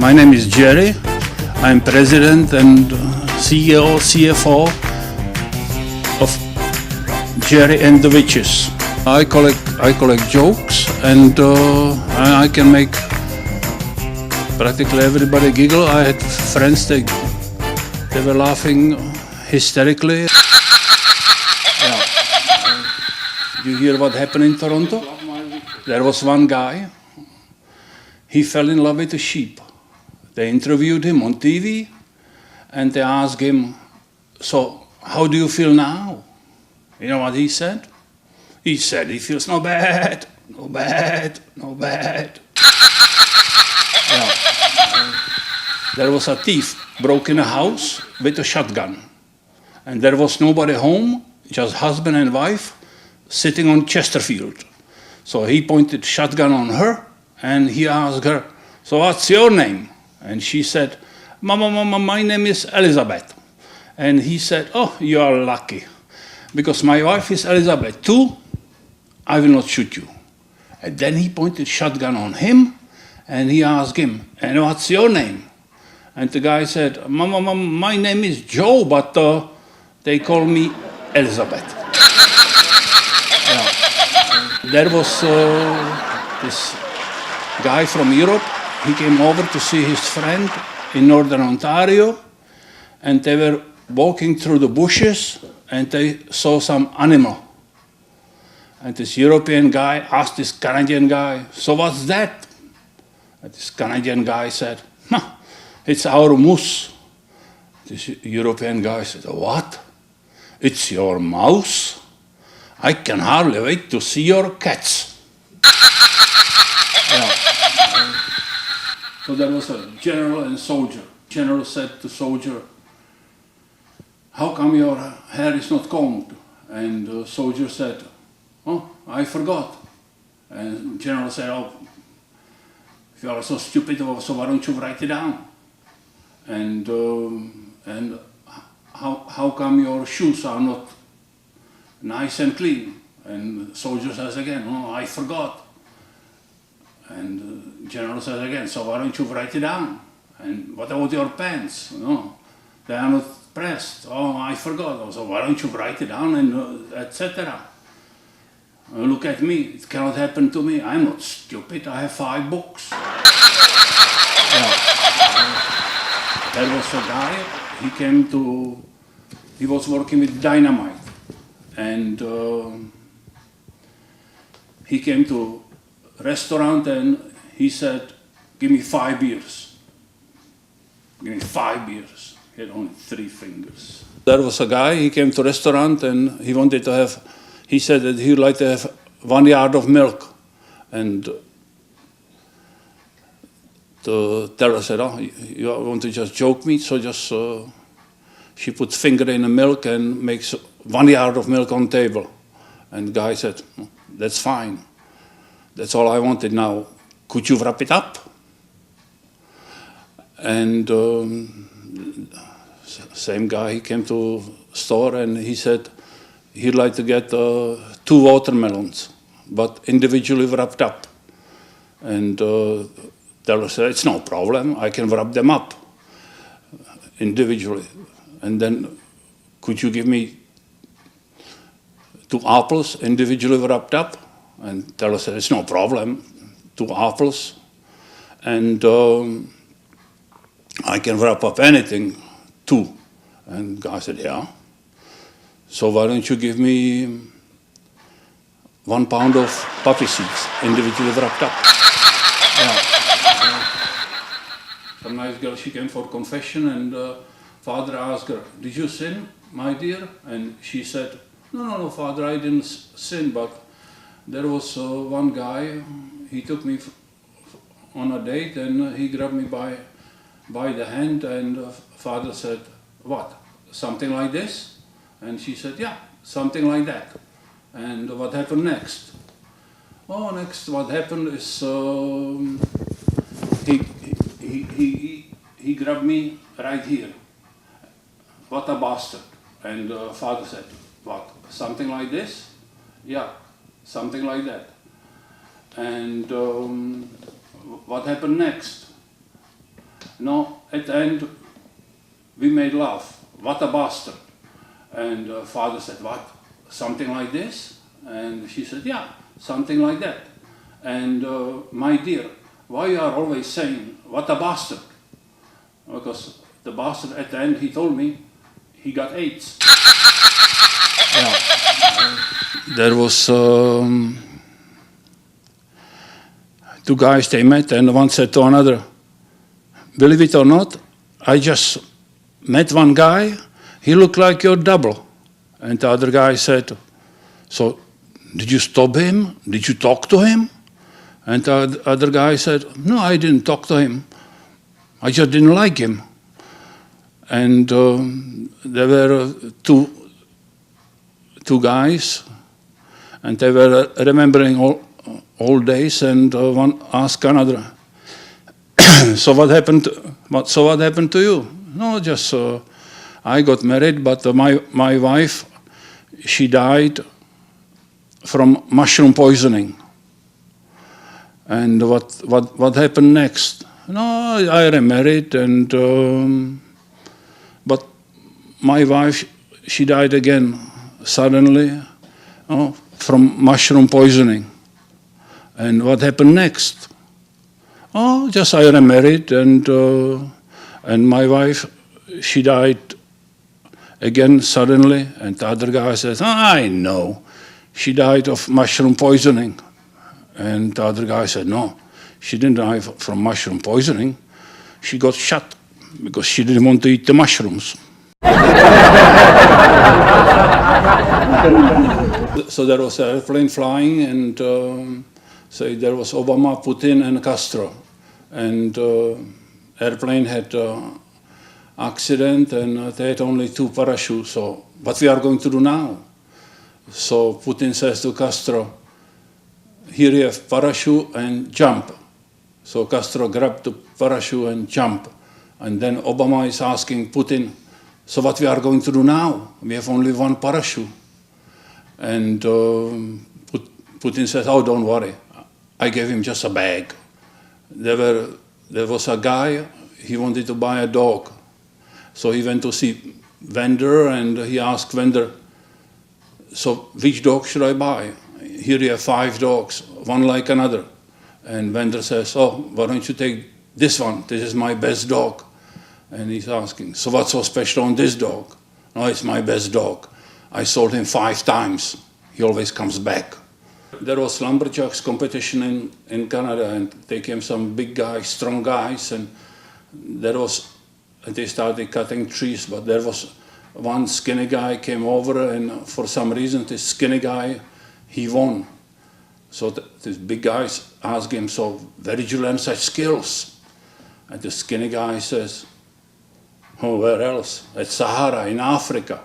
My name is Jerry. I'm president and CEO, CFO of JerryandWitches. I collect jokes, and I can make practically everybody giggle. I had friends they were laughing hysterically. Yeah. You hear what happened in Toronto? There was one guy. He fell in love with a sheep. They interviewed him on TV, and they asked him, "So, how do you feel now?" You know what he said? He said he feels no bad, no bad, no bad. Yeah. There was a thief broke in a house with a shotgun, and there was nobody home, just husband and wife sitting on Chesterfield. So he pointed shotgun on her, and he asked her, "So what's your name?" And she said, Mama, my name is Elizabeth." And he said, "Oh, you are lucky, because my wife is Elizabeth too. I will not shoot you." And then he pointed shotgun on him, and he asked him, "And what's your name?" And the guy said, Mama, my name is Joe, but they call me Elizabeth." Yeah. There was this guy from Europe. He came over to see his friend in northern Ontario, and they were walking through the bushes, and they saw some animal. And this European guy asked this Canadian guy, "So what's that?" And this Canadian guy said, "It's our moose." This European guy said, "What? It's your mouse? I can hardly wait to see your cats." Yeah. So there was a general and soldier. General said to soldier, "How come your hair is not combed?" And the soldier said, "Oh, I forgot." And general said, "Oh, if you are so stupid, so why don't you write it down? And how come your shoes are not nice and clean?" And the soldier says again, "Oh, I forgot." And the general says again, "So why don't you write it down? And what about your pants? No, they are not pressed." "Oh, I forgot." "So why don't you write it down?" And etc. "Look at me, it cannot happen to me. I'm not stupid, I have 5 books." Yeah. There was a guy, he was working with dynamite, and he came to restaurant, and he said, "Give me 5 beers. Give me 5 beers." He had only 3 fingers. There was a guy, he came to restaurant, and he said that he would like to have 1 yard of milk. And the teller said, "Oh, you want to just joke me?" So just, she puts finger in the milk and makes 1 yard of milk on the table. And the guy said, "That's fine. That's all I wanted. Now, could you wrap it up?" And same guy, he came to store, and he said he'd like to get 2 watermelons, but individually wrapped up. And teller said, "It's no problem. I can wrap them up individually. And then, could you give me 2 apples individually wrapped up?" And teller said, "It's no problem, 2 apples. And I can wrap up anything, 2. And guy said, "Yeah. So why don't you give me 1 pound of poppy seeds, individually wrapped up?" Yeah. Some nice girl, she came for confession, and father asked her, "Did you sin, my dear?" And she said, No, Father, I didn't sin, but there was one guy, he took me on a date, and he grabbed me by the hand, and Father said, "What, something like this?" And she said, "Yeah, something like that." "And what happened next?" "Oh, next what happened is he grabbed me right here. What a bastard." And Father said, "What, something like this?" "Yeah, something like that." "And what happened next?" No, at the end, we made love. What a bastard. And father said, what? Something like this? And she said, yeah, something like that. And my dear, why you are always saying, what a bastard? Because the bastard at the end, he told me, he got AIDS. Yeah. There was two guys they met, and one said to another, believe it or not, I just met one guy, he looked like your double. And the other guy said, so did you stop him? Did you talk to him? And the other guy said, no, I didn't talk to him. I just didn't like him. And there were two guys, and they were remembering all days, and one asked another, so what happened to you? No, just I got married, but my wife, she died from mushroom poisoning. And what happened next? No, I remarried, and but my wife, she died again suddenly from mushroom poisoning. And what happened next? Oh, just I remarried, and my wife, she died again suddenly. And the other guy says, I know, she died of mushroom poisoning. And the other guy said, no, she didn't die from mushroom poisoning. She got shot because she didn't want to eat the mushrooms. So there was an airplane flying, and say there was Obama, Putin, and Castro. And airplane had accident, and they had only 2 parachutes. So what we are going to do now? So Putin says to Castro, here you have parachute and jump. So Castro grabbed the parachute and jump. And then Obama is asking Putin, so what we are going to do now? We have only 1 parachute. And Putin says, oh, don't worry. I gave him just a bag. There was a guy, he wanted to buy a dog. So he went to see vendor, and he asked vendor, so which dog should I buy? Here you have 5 dogs, one like another. And vendor says, oh, why don't you take this one? This is my best dog. And he's asking, so what's so special on this dog? No, it's my best dog. I sold him 5 times. He always comes back. There was lumberjacks competition in Canada, and they came some big guys, strong guys, and they started cutting trees, but there was one skinny guy came over, and for some reason this skinny guy, he won. So these big guys asked him, so where did you learn such skills? And the skinny guy says, oh, where else? At Sahara in Africa.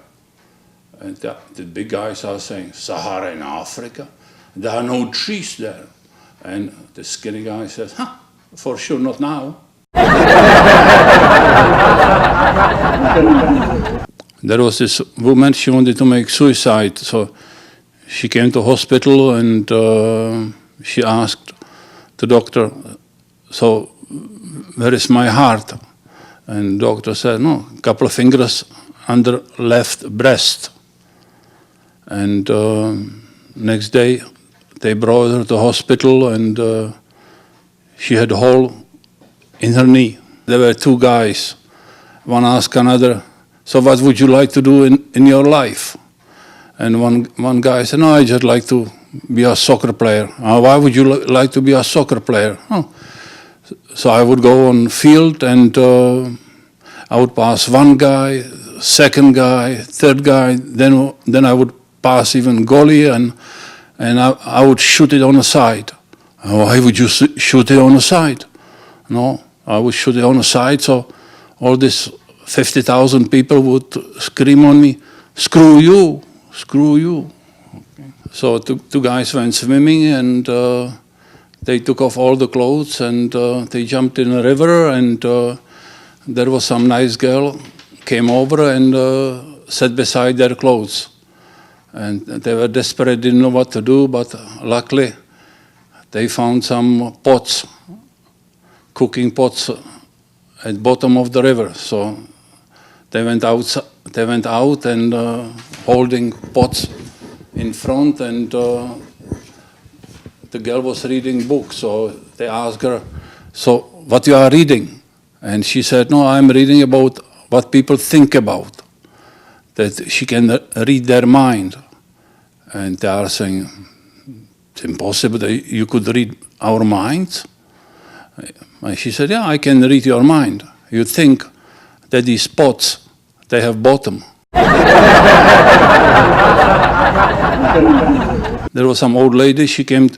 And the big guys are saying, Sahara in Africa? There are no trees there. And the skinny guy says, for sure not now. There was this woman, she wanted to make suicide, so she came to hospital, and she asked the doctor, so where is my heart? And doctor said, no, a couple of fingers under left breast. And next day they brought her to hospital, and she had a hole in her knee. There were 2 guys. One asked another, so what would you like to do in your life? And one guy said, no, I just like to be a soccer player. Why would you like to be a soccer player? Oh. So I would go on field, and I would pass one guy, second guy, third guy, then I would pass even goalie, and I would shoot it on the side. Why would you shoot it on the side? No, I would shoot it on the side, so all these 50,000 people would scream on me, screw you, screw you. Okay. So 2 guys went swimming, and they took off all the clothes, and they jumped in a river, and there was some nice girl came over and sat beside their clothes. And they were desperate, didn't know what to do, but luckily they found some pots, cooking pots at bottom of the river. So they went out and holding pots in front, and the girl was reading books. So they asked her, "So what you are reading?" And she said, "No, I'm reading about what people think about, that she can read their mind." And they are saying, "It's impossible that you could read our minds." And she said, "Yeah, I can read your mind. You think that these pots, they have bottom." There was some old lady, she came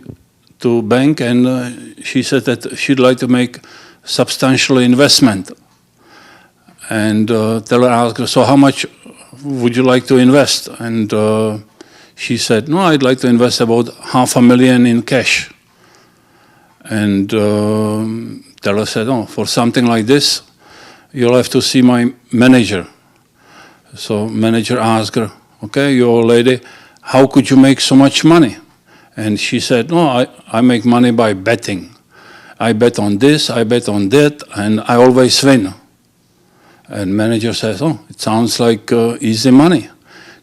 to bank, and she said that she'd like to make substantial investment. And teller asked her, "So how much would you like to invest?" And she said, "No, I'd like to invest about $500,000 in cash." And teller said, "Oh, for something like this, you'll have to see my manager." So manager asked her, "Okay, you old lady, how could you make so much money?" And she said, "No, I make money by betting. I bet on this, I bet on that, and I always win." And manager says, "Oh, it sounds like easy money.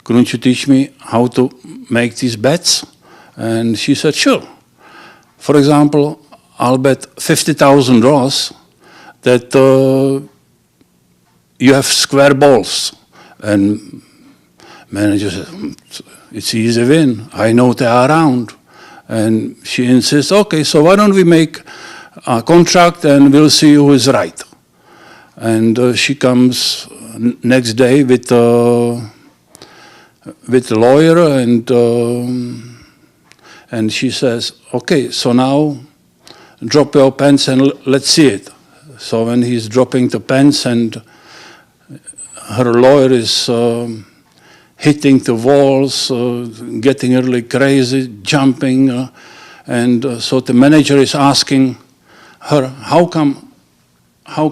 Couldn't you teach me how to make these bets?" And she said, "Sure. For example, I'll bet $50,000 that you have square balls." And manager said, "It's easy win. I know they are round." And she insists, "Okay, so why don't we make a contract and we'll see who is right." And she comes next day with the lawyer, and she says, "Okay, so now drop your pens and let's see it." So when he's dropping the pens, and her lawyer is hitting the walls, getting really crazy, jumping, and so the manager is asking her, how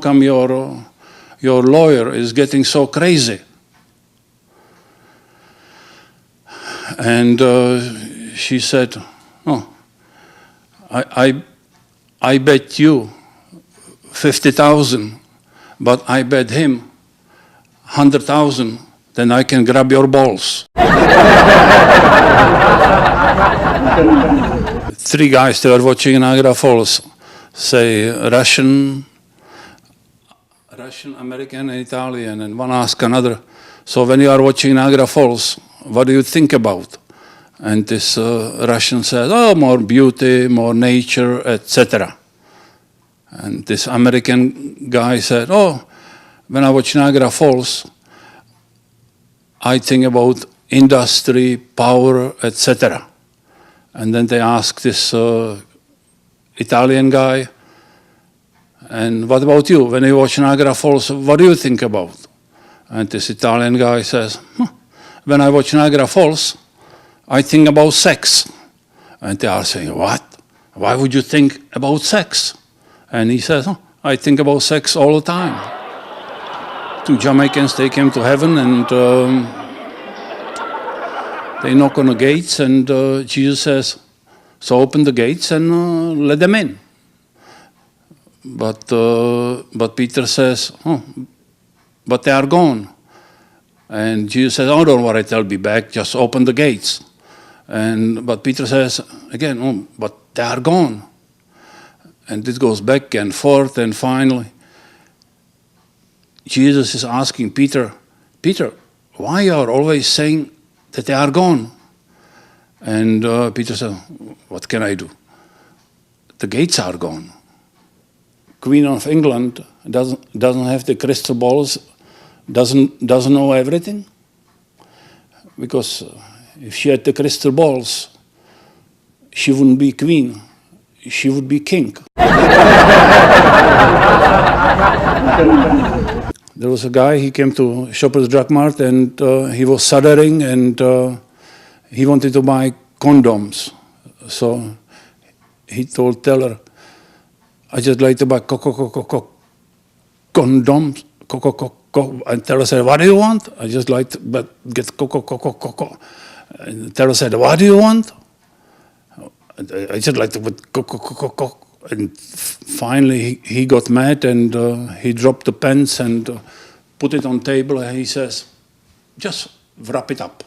come your lawyer is getting so crazy?" And she said, "Oh, I bet you 50,000, but I bet him 100,000, then I can grab your balls." Three guys, they were watching Niagara Falls, say Russian, American, and Italian, and one asked another, "So when you are watching Niagara Falls, what do you think about?" And this Russian said, "Oh, more beauty, more nature, etc." And this American guy said, "Oh, when I watch Niagara Falls, I think about industry, power, etc." And then they asked this Italian guy, "And what about you? When you watch Niagara Falls, what do you think about?" And this Italian guy says, "When I watch Niagara Falls, I think about sex." And they are saying, "What? Why would you think about sex?" And he says, "Oh, I think about sex all the time." Two Jamaicans, they came to heaven, and they knock on the gates, and Jesus says, "So open the gates and let them in." But Peter says, "Oh, but they are gone." And Jesus says, "Oh, don't worry, they'll be back. Just open the gates." But Peter says again, "Oh, but they are gone." And this goes back and forth, and finally, Jesus is asking Peter, "Peter, why you are always saying that they are gone?" And Peter said, "What can I do? The gates are gone." Queen of England doesn't have the crystal balls, doesn't know everything, because if she had the crystal balls, she wouldn't be queen, she would be king. There was a guy, he came to Shoppers Drug Mart, and he was soldering, and he wanted to buy condoms. So he told teller, "I just like to buy condoms." And teller said, "What do you want?" "I just like to get And teller said, "What do you want?" "I just like to put And finally he got mad and he dropped the pens and put it on table, and he says, just wrap it up.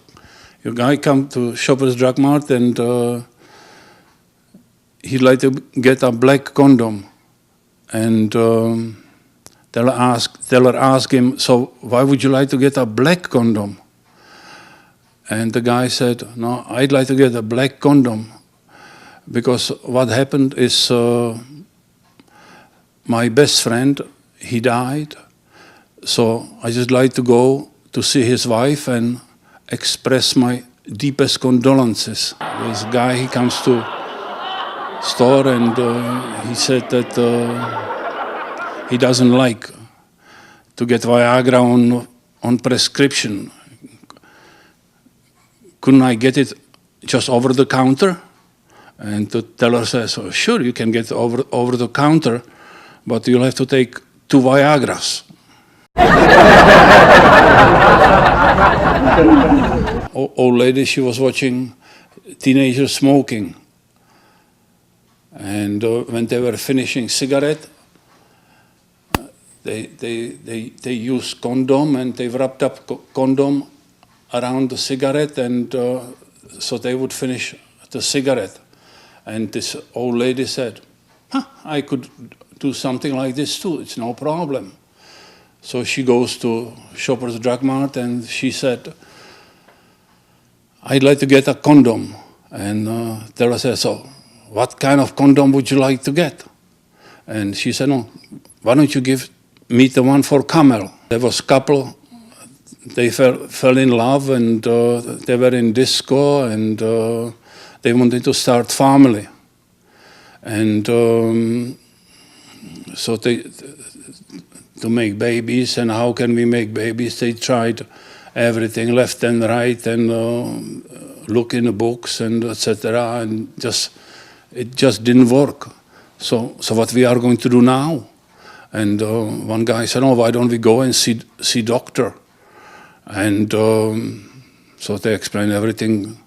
Your guy come to Shoppers Drug Mart and he'd like to get a black condom. And teller asked him, so why would you like to get a black condom? And the guy said, no, I'd like to get a black condom because what happened is my best friend, he died. So I just like to go to see his wife and express my deepest condolences. This guy, he comes to store and he said that he doesn't like to get Viagra on prescription. Couldn't I get it just over the counter? And the teller says, oh, sure, you can get over the counter, but you'll have to take 2 Viagras. Old lady, she was watching teenagers smoking. And when they were finishing cigarette, they used condom and they wrapped up condom around the cigarette and so they would finish the cigarette. And this old lady said, I could do something like this too, it's no problem. So she goes to Shoppers Drug Mart and she said, I'd like to get a condom. And teller says, so what kind of condom would you like to get? And she said, no, why don't you give me the one for camel? There was a couple, they fell in love and they were in disco and they wanted to start family. And so to make babies, and how can we make babies? They tried everything left and right and look in the books and etc. And it just didn't work. So what we are going to do now? And one guy said, oh, why don't we go and see doctor? And so they explained everything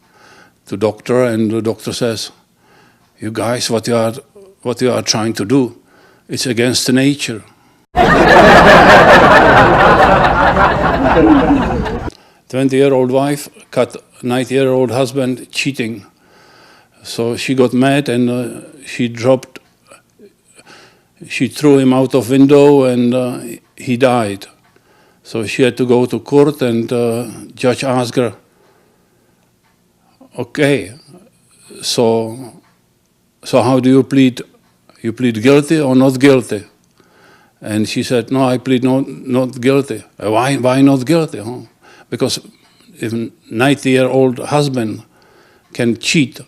to doctor, and the doctor says, you guys, what you are trying to do, it's against nature. 20-year-old wife caught 90-year-old husband cheating. So she got mad and she threw him out of window and he died. So she had to go to court and judge asked her, okay, so how do you plead? You plead guilty or not guilty? And she said, no, I plead not guilty. Why not guilty? Huh? Because if a 90-year-old husband can cheat,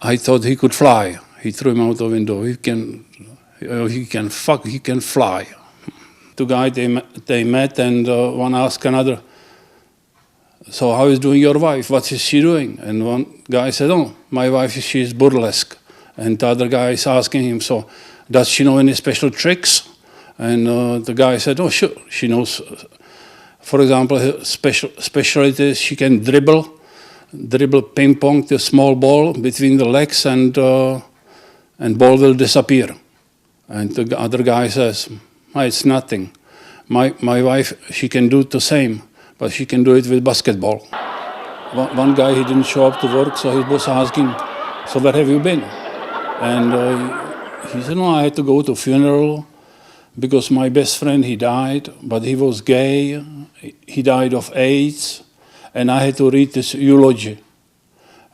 I thought he could fly. He threw him out the window. He can fly. Two guys, they met and one asked another, so how is doing your wife? What is she doing? And one guy said, oh, my wife, she is burlesque. And the other guy is asking him, so does she know any special tricks? And the guy said, oh, sure, she knows. For example, her specialty is she can dribble ping pong, the small ball between the legs, and ball will disappear. And the other guy says, it's nothing. My wife, she can do the same, but she can do it with basketball. One guy, he didn't show up to work, so his boss asked him, so where have you been? And he said, no, I had to go to a funeral because my best friend, he died, but he was gay. He died of AIDS, and I had to read this eulogy.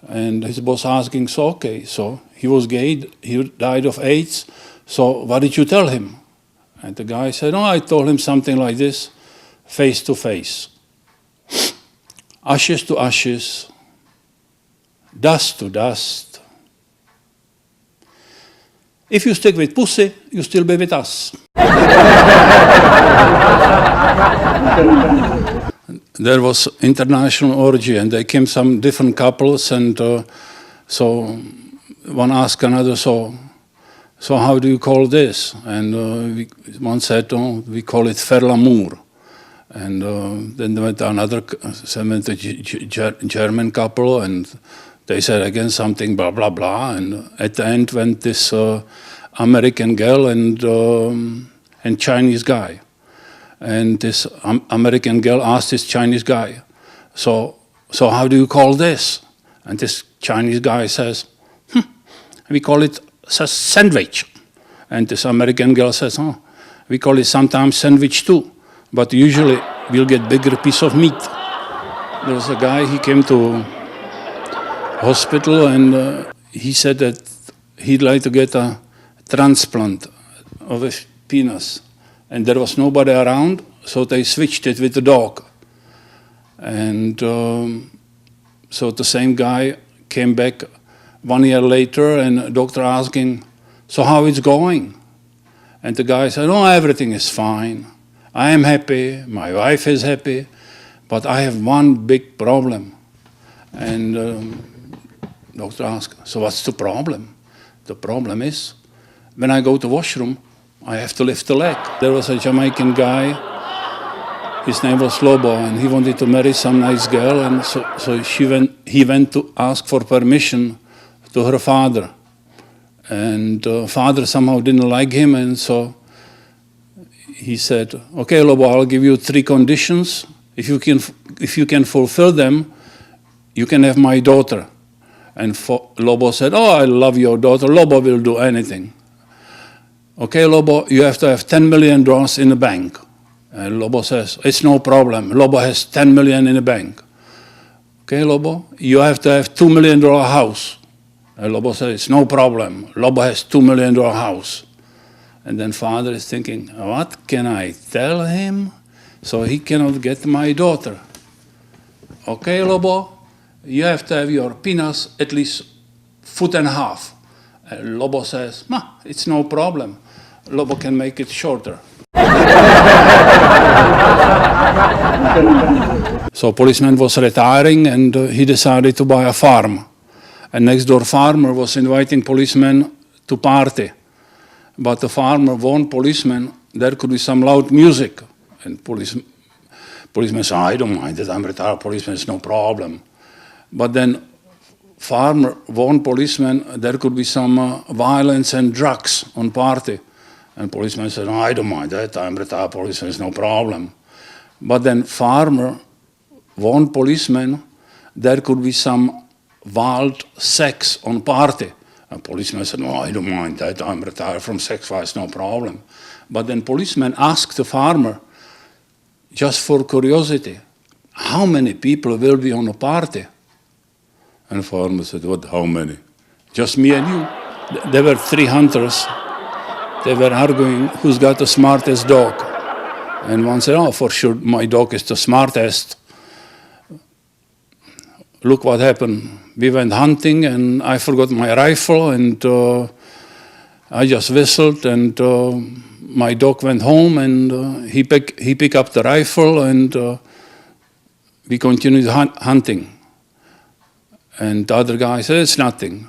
And his boss asking, so okay, so he was gay, he died of AIDS, so what did you tell him? And the guy said, oh, I told him something like this, face to face. Ashes to ashes, dust to dust. If you stick with pussy, you still be with us. There was international orgy, and they came some different couples, and so one asked another, so how do you call this? And one said, oh, we call it faire l'amour. And then there went another, German couple, and they said again something, blah, blah, blah. And at the end went this American girl and Chinese guy. And this American girl asked this Chinese guy, so how do you call this? And this Chinese guy says, we call it a sandwich. And this American girl says, we call it sometimes sandwich too, but usually we'll get bigger piece of meat. There was a guy, he came to hospital and he said that he'd like to get a transplant of his penis. And there was nobody around, so they switched it with the dog. And so the same guy came back 1 year later, and the doctor asking, so how it's going? And the guy said, oh, everything is fine. I am happy, my wife is happy, but I have one big problem. And doctor asked, so what's the problem? The problem is, when I go to washroom, I have to lift the leg. There was a Jamaican guy, his name was Lobo, and he wanted to marry some nice girl, and so he went to ask for permission to her father. And father somehow didn't like him, and so he said, okay, Lobo, I'll give you 3 conditions. If you can fulfill them, you can have my daughter. And Lobo said, oh, I love your daughter. Lobo will do anything. Okay, Lobo, you have to have $10 million in the bank. And Lobo says, it's no problem. Lobo has 10 million in the bank. Okay, Lobo, you have to have $2 million house. And Lobo says, it's no problem. Lobo has $2 million house. And then father is thinking, what can I tell him so he cannot get my daughter? Okay, Lobo, you have to have your penis at least 1.5 feet. And Lobo says, it's no problem. Lobo can make it shorter. So policeman was retiring and he decided to buy a farm. And next door farmer was inviting policemen to party. But the farmer warned policemen there could be some loud music. And policemen said, I don't mind it, I'm retired policeman, it's no problem. But then farmer warned policemen there could be some violence and drugs on party. And policeman said, I don't mind that, I'm retired policeman, it's no problem. But then farmer warned policemen there could be some wild sex on party. And policeman said, no, I don't mind that, I'm retired from sex, it's no problem. But then policeman asked the farmer, just for curiosity, how many people will be on a party? And the farmer said, what, how many? Just me and you. There were 3 hunters. They were arguing who's got the smartest dog. And one said, oh, for sure, my dog is the smartest. Look what happened. We went hunting and I forgot my rifle and I just whistled and my dog went home and he picked up the rifle and we continued hunting. And the other guy said, it's nothing.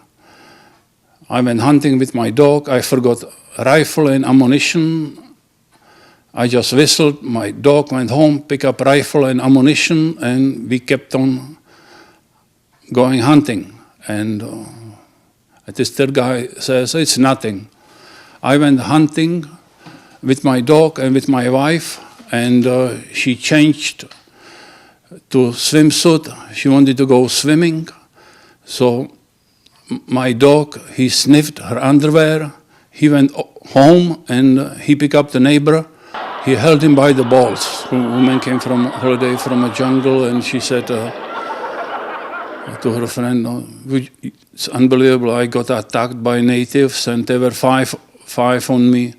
I went hunting with my dog. I forgot rifle and ammunition. I just whistled. My dog went home, picked up rifle and ammunition, and we kept on going hunting. And this third guy says, it's nothing. I went hunting with my dog and with my wife, and she changed to swimsuit. She wanted to go swimming. So my dog, he sniffed her underwear. He went home and he picked up the neighbor. He held him by the balls. A woman came from holiday from a jungle and she said to her friend, it's unbelievable, I got attacked by natives and there were five on me.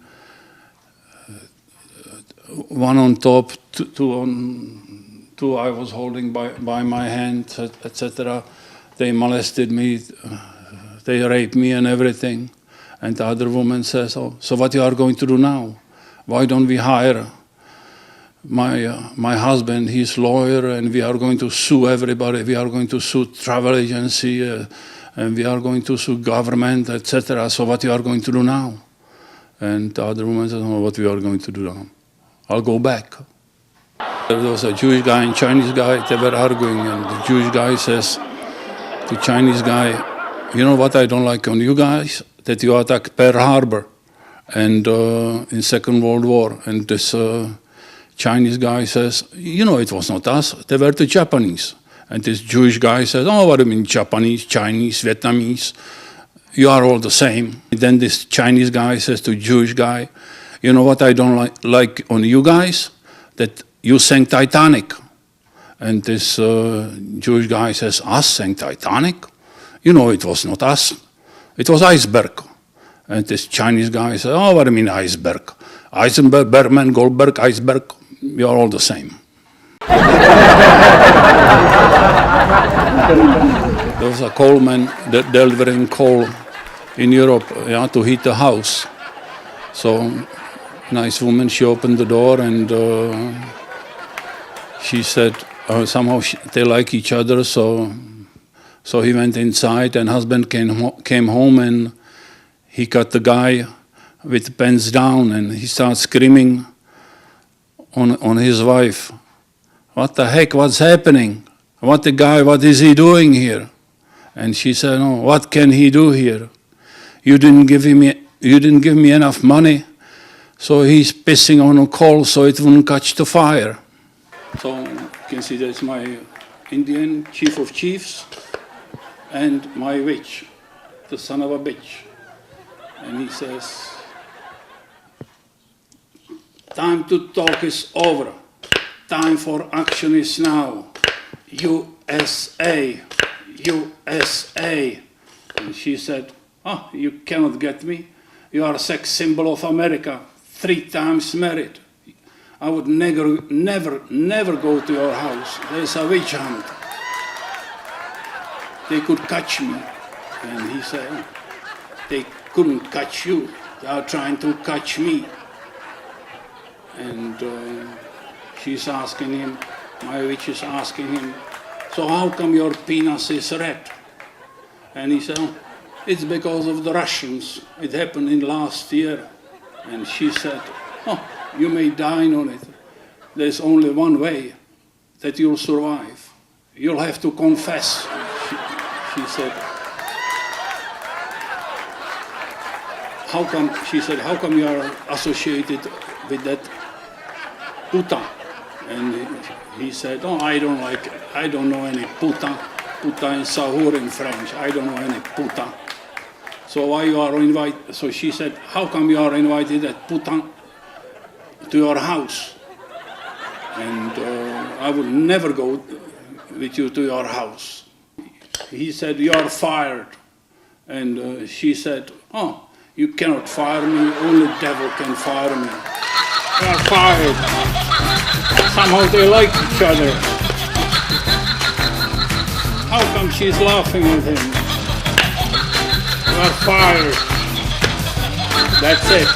1 on top, 2 I was holding by my hand, etc. They molested me, they raped me and everything. And the other woman says, oh, so what you are going to do now? Why don't we hire my husband, he's a lawyer, and we are going to sue everybody. We are going to sue travel agency, and we are going to sue government, etc. So what you are going to do now? And the other woman says, oh, what we are going to do now? I'll go back. There was a Jewish guy and Chinese guy, they were arguing, and the Jewish guy says, to Chinese guy, you know what I don't like on you guys? That you attacked Pearl Harbor and in Second World War. And this Chinese guy says, you know, it was not us, they were the Japanese. And this Jewish guy says, oh, what do you mean Japanese, Chinese, Vietnamese? You are all the same. And then this Chinese guy says to Jewish guy, you know what I don't like on you guys? That you sang Titanic. And this Jewish guy says, us sang Titanic? You know, it was not us. It was iceberg. And this Chinese guy says, oh, what do you mean iceberg? Eisenberg, Bergman, Goldberg, iceberg, we are all the same. There was a coalman delivering coal in Europe, yeah, to heat the house. So, nice woman, she opened the door and she said, somehow they like each other, so he went inside and husband came home and he got the guy with the pants down and he started screaming on his wife. What the heck, what's happening? What is he doing here? And she said, oh, what can he do here? You didn't give me enough money, so he's pissing on a coal so it wouldn't catch the fire. So you can see that's my Indian chief of chiefs and my witch, the son of a bitch. And he says, time to talk is over. Time for action is now. USA, USA. And she said, oh, you cannot get me. You are a sex symbol of America, 3 times married. I would never go to your house. There's a witch hunt. They could catch me. And he said, oh, they couldn't catch you. They are trying to catch me. And she's asking him, my witch is asking him, so how come your penis is red? And he said, oh, it's because of the Russians. It happened in last year. And she said, oh, you may dine on it. There's only one way that you'll survive. You'll have to confess. She said, how come, she said, how come you are associated with that puta? And he said, oh, I don't know any puta. Puta in sahur in French. I don't know any puta. So why you are invited? So she said, how come you are invited at puta to your house? And I would never go with you to your house. He said, you are fired. And she said, oh, you cannot fire me. Only devil can fire me. You are fired. Somehow they like each other. How come she's laughing at him? You are fired. That's it.